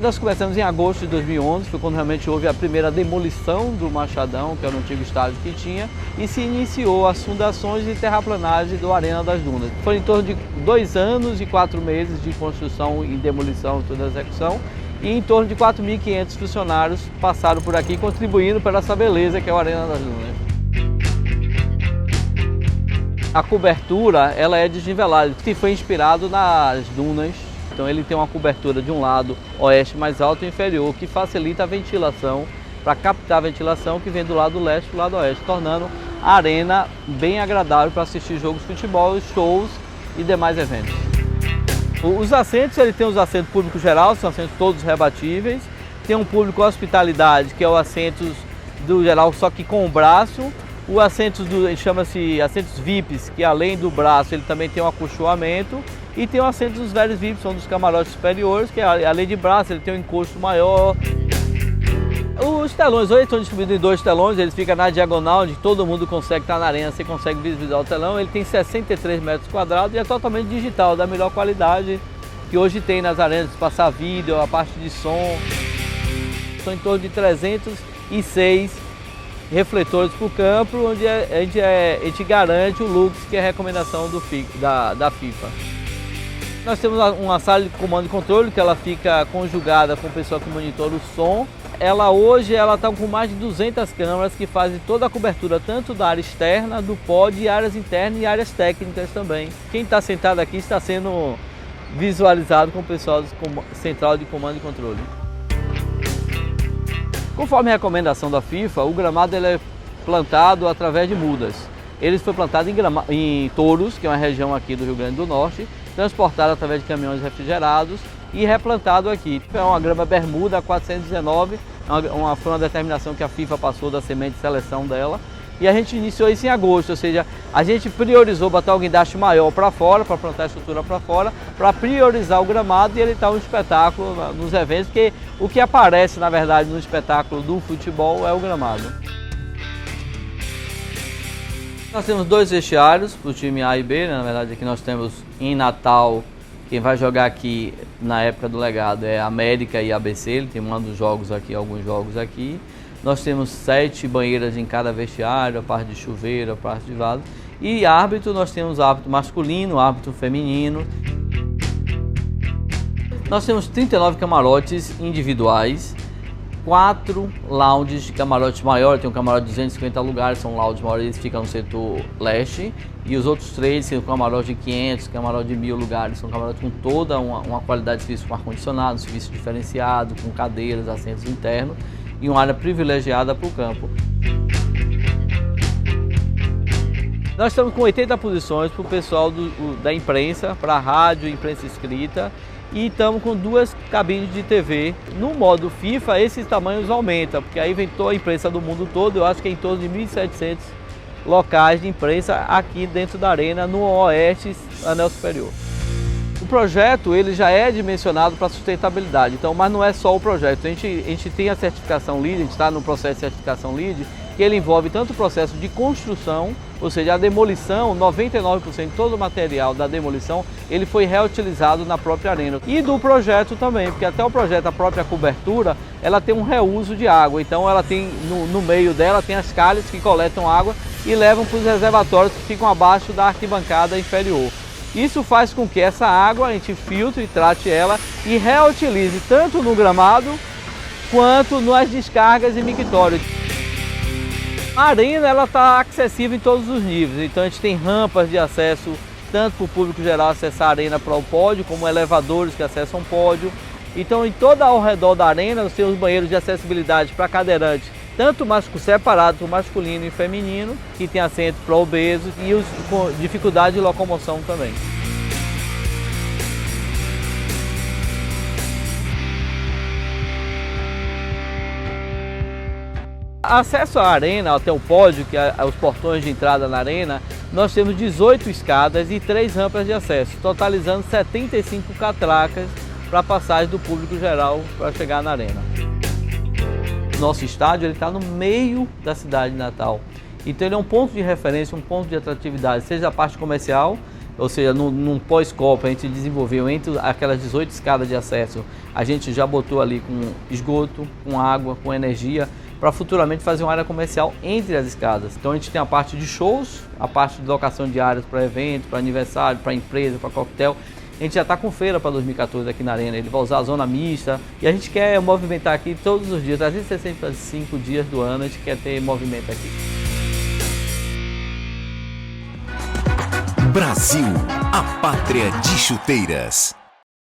nós começamos em agosto de 2011, foi quando realmente houve a primeira demolição do Machadão, que era o antigo estádio que tinha, e se iniciou as fundações e terraplanagem do Arena das Dunas. Foi em torno de 2 anos e 4 meses de construção e demolição, toda a execução, e em torno de 4.500 funcionários passaram por aqui, contribuindo para essa beleza que é o Arena das Dunas. A cobertura ela é desnivelada, que foi inspirado nas dunas. Então ele tem uma cobertura de um lado oeste mais alto e inferior, que facilita a ventilação, para captar a ventilação que vem do lado leste para o lado oeste, tornando a arena bem agradável para assistir jogos de futebol, shows e demais eventos. Os assentos, ele tem os assentos público geral, são assentos todos rebatíveis. Tem um público hospitalidade, que é o assentos do geral, só que com o braço. O assento chama-se assentos VIPs, que além do braço ele também tem um acolchoamento. E tem o assento dos velhos VIPs, são dos camarotes superiores, que além de braço ele tem um encosto maior. Os telões hoje estão distribuídos em 2 telões, eles ficam na diagonal, onde todo mundo consegue estar na arena, você consegue visualizar o telão. Ele tem 63 metros quadrados e é totalmente digital, da melhor qualidade que hoje tem nas arenas, de passar vídeo, a parte de som. São em torno de 306 refletores para o campo, onde a gente garante o Lux, que é a recomendação da FIFA. Nós temos uma sala de comando e controle, que ela fica conjugada com o pessoal que monitora o som. Hoje ela está com mais de 200 câmeras que fazem toda a cobertura, tanto da área externa, do pod, e áreas internas e áreas técnicas também. Quem está sentado aqui está sendo visualizado com o pessoal do central de comando e controle. Conforme a recomendação da FIFA, o gramado ele é plantado através de mudas. Ele foi plantado em Touros, que é uma região aqui do Rio Grande do Norte, transportado através de caminhões refrigerados e replantado aqui. É uma grama bermuda 419, foi uma determinação que a FIFA passou da semente de seleção dela. E a gente iniciou isso em agosto, ou seja, a gente priorizou botar o guindaste maior para fora, para plantar a estrutura para fora, para priorizar o gramado e ele está um espetáculo nos eventos, porque o que aparece, na verdade, no espetáculo do futebol é o gramado. Nós temos 2 vestiários para o time A e B, né? Na verdade aqui nós temos em Natal, quem vai jogar aqui na época do legado é América e ABC, ele tem alguns jogos aqui. Nós temos 7 banheiras em cada vestiário, a parte de chuveiro, a parte de vaso. E árbitro, nós temos árbitro masculino, árbitro feminino. Nós temos 39 camarotes individuais, 4 lounges de camarotes maiores, tem um camarote de 250 lugares, são lounges maiores, eles ficam no setor leste. E os outros 3 são camarotes de 500, camarote de 1.000 lugares, são camarotes com toda uma qualidade de serviço, com ar-condicionado, serviço diferenciado, com cadeiras, assentos internos e uma área privilegiada para o campo. Nós estamos com 80 posições para o pessoal da imprensa, para a rádio, imprensa escrita, e estamos com 2 cabines de TV. No modo FIFA, esses tamanhos aumentam, porque aí vem toda a imprensa do mundo todo, eu acho que é em torno de 1.700 locais de imprensa aqui dentro da arena, no Oeste, anel superior. O projeto ele já é dimensionado para sustentabilidade, então, mas não é só o projeto. A gente tem a certificação LEED, a gente está no processo de certificação LEED, que ele envolve tanto o processo de construção, ou seja, a demolição, 99% de todo o material da demolição, ele foi reutilizado na própria arena. E do projeto também, porque até o projeto, a própria cobertura, ela tem um reuso de água, então ela tem, no meio dela, tem as calhas que coletam água e levam para os reservatórios que ficam abaixo da arquibancada inferior. Isso faz com que essa água a gente filtre e trate ela e reutilize tanto no gramado quanto nas descargas e mictórios. A arena ela está acessível em todos os níveis, então a gente tem rampas de acesso tanto para o público geral acessar a arena para o pódio, como elevadores que acessam o pódio. Então em toda ao redor da arena nós temos banheiros de acessibilidade para cadeirantes, tanto separado para o masculino e feminino, que tem assento para obesos e os com dificuldade de locomoção também. Acesso à arena, até o pódio, que é os portões de entrada na arena, nós temos 18 escadas e 3 rampas de acesso, totalizando 75 catracas para a passagem do público geral para chegar na arena. Nosso estádio está no meio da cidade de Natal, então ele é um ponto de referência, um ponto de atratividade, seja a parte comercial, ou seja, num pós-Copa a gente desenvolveu entre aquelas 18 escadas de acesso, a gente já botou ali com esgoto, com água, com energia, para futuramente fazer uma área comercial entre as escadas. Então a gente tem a parte de shows, a parte de locação de áreas para evento, para aniversário, para empresa, para coquetel. A gente já está com feira para 2014 aqui na Arena, ele vai usar a zona mista e a gente quer movimentar aqui todos os dias, 365 dias do ano, a gente quer ter movimento aqui. Brasil, a pátria de chuteiras.